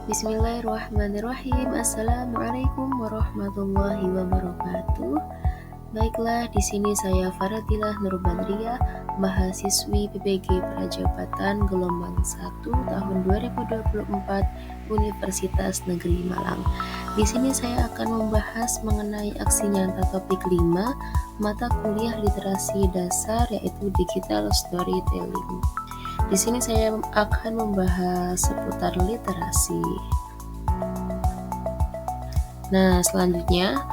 Bismillahirrahmanirrahim. Assalamualaikum warahmatullahi wabarakatuh. Baiklah, di sini saya Faradilah Nurbandria, mahasiswi PPG Prajabatan gelombang 1 tahun 2024 Universitas Negeri Malang. Di sini saya akan membahas mengenai aksi nyata topik 5 mata kuliah literasi dasar, yaitu digital storytelling. Di sini saya akan membahas seputar literasi. Nah, selanjutnya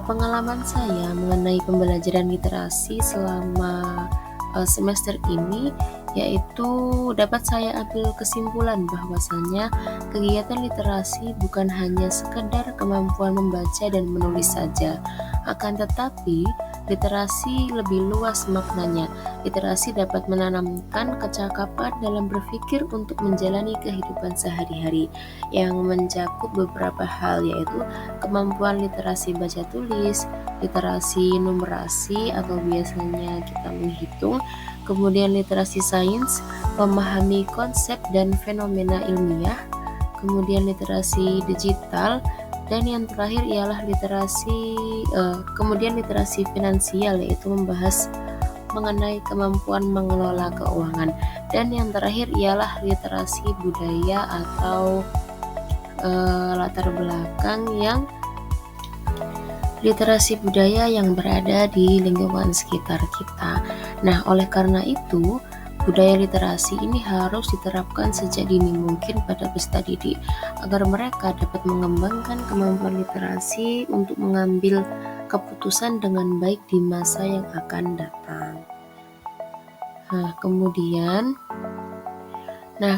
pengalaman saya mengenai pembelajaran literasi selama semester ini, yaitu dapat saya ambil kesimpulan bahwasanya kegiatan literasi bukan hanya sekedar kemampuan membaca dan menulis saja, akan tetapi literasi lebih luas maknanya. Literasi dapat menanamkan kecakapan dalam berpikir untuk menjalani kehidupan sehari-hari yang mencakup beberapa hal, yaitu kemampuan literasi baca tulis, literasi numerasi atau biasanya kita menghitung, kemudian literasi sains, memahami konsep dan fenomena ilmiah, kemudian literasi digital, dan yang terakhir ialah kemudian literasi finansial, yaitu membahas mengenai kemampuan mengelola keuangan, dan yang terakhir ialah literasi budaya atau latar belakang yang literasi budaya yang berada di lingkungan sekitar kita. Nah, oleh karena itu, budaya literasi ini harus diterapkan sejak dini mungkin pada peserta didik agar mereka dapat mengembangkan kemampuan literasi untuk mengambil keputusan dengan baik di masa yang akan datang. Nah,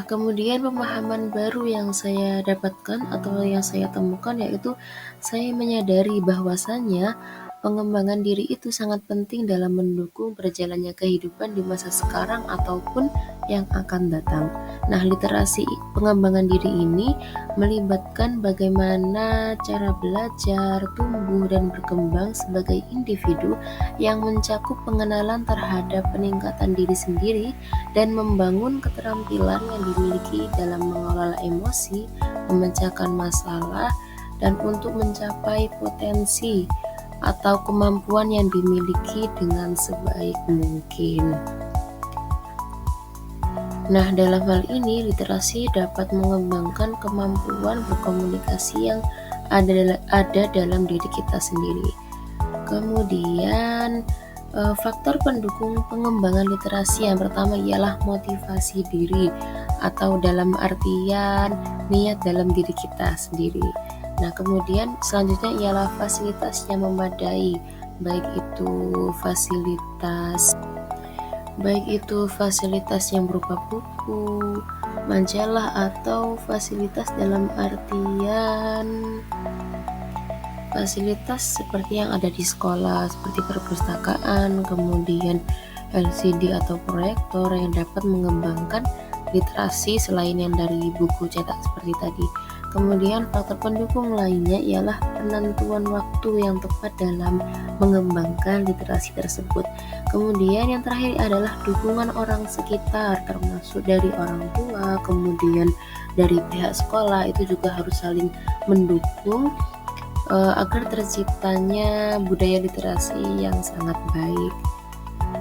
kemudian pemahaman baru yang saya dapatkan atau yang saya temukan, yaitu saya menyadari bahwasannya pengembangan diri itu sangat penting dalam mendukung berjalannya kehidupan di masa sekarang ataupun yang akan datang. Nah, literasi pengembangan diri ini melibatkan bagaimana cara belajar, tumbuh, dan berkembang sebagai individu yang mencakup pengenalan terhadap peningkatan diri sendiri dan membangun keterampilan yang dimiliki dalam mengelola emosi, memecahkan masalah, dan untuk mencapai potensi atau kemampuan yang dimiliki dengan sebaik mungkin. Nah, dalam hal ini literasi dapat mengembangkan kemampuan berkomunikasi yang ada dalam diri kita sendiri. Kemudian faktor pendukung pengembangan literasi yang pertama ialah motivasi diri atau dalam artian niat dalam diri kita sendiri. Nah, kemudian selanjutnya ialah fasilitas yang memadai, baik itu fasilitas yang berupa buku, majalah, atau fasilitas dalam artian fasilitas seperti yang ada di sekolah seperti perpustakaan, kemudian LCD atau proyektor yang dapat mengembangkan literasi selain yang dari buku cetak seperti tadi. Kemudian faktor pendukung lainnya ialah penentuan waktu yang tepat dalam mengembangkan literasi tersebut. Kemudian yang terakhir adalah dukungan orang sekitar, termasuk dari orang tua, kemudian dari pihak sekolah, itu juga harus saling mendukung agar terciptanya budaya literasi yang sangat baik.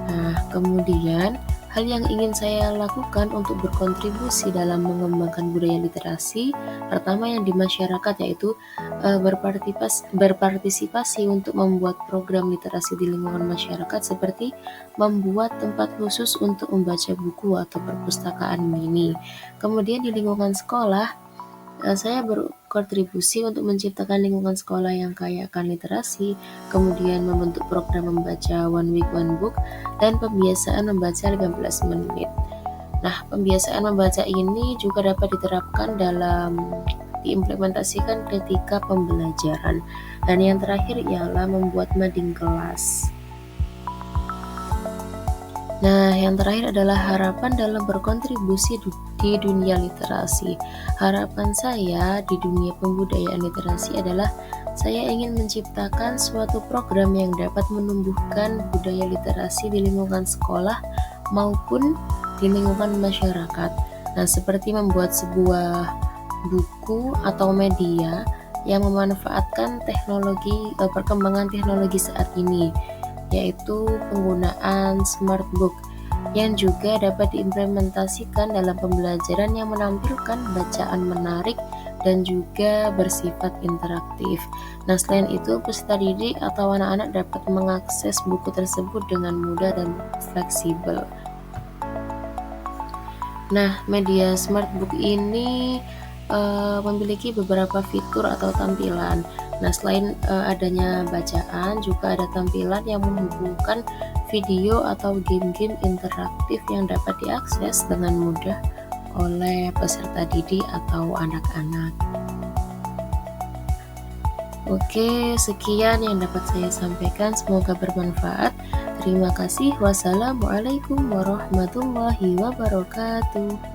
Nah, kemudian hal yang ingin saya lakukan untuk berkontribusi dalam mengembangkan budaya literasi, pertama yang di masyarakat, yaitu berpartisipasi untuk membuat program literasi di lingkungan masyarakat, seperti membuat tempat khusus untuk membaca buku atau perpustakaan mini. Kemudian di lingkungan sekolah, saya berkontribusi untuk menciptakan lingkungan sekolah yang kaya akan literasi, kemudian membentuk program membaca One Week One Book, dan pembiasaan membaca 15 menit. Nah, pembiasaan membaca ini juga dapat diterapkan diimplementasikan ketika pembelajaran. Dan yang terakhir ialah membuat mading kelas. Nah, yang terakhir adalah harapan dalam berkontribusi di dunia literasi. Harapan saya di dunia pembudayaan literasi adalah saya ingin menciptakan suatu program yang dapat menumbuhkan budaya literasi di lingkungan sekolah maupun di lingkungan masyarakat. Nah, seperti membuat sebuah buku atau media yang memanfaatkan perkembangan teknologi saat ini, yaitu penggunaan smart book yang juga dapat diimplementasikan dalam pembelajaran yang menampilkan bacaan menarik dan juga bersifat interaktif. Nah, selain itu, peserta didik atau anak-anak dapat mengakses buku tersebut dengan mudah dan fleksibel. Nah, media smart book ini memiliki beberapa fitur atau tampilan. Nah, selain adanya bacaan, juga ada tampilan yang menghubungkan video atau game-game interaktif yang dapat diakses dengan mudah oleh peserta didik atau anak-anak. Oke, sekian yang dapat saya sampaikan. Semoga bermanfaat. Terima kasih. Wassalamualaikum warahmatullahi wabarakatuh.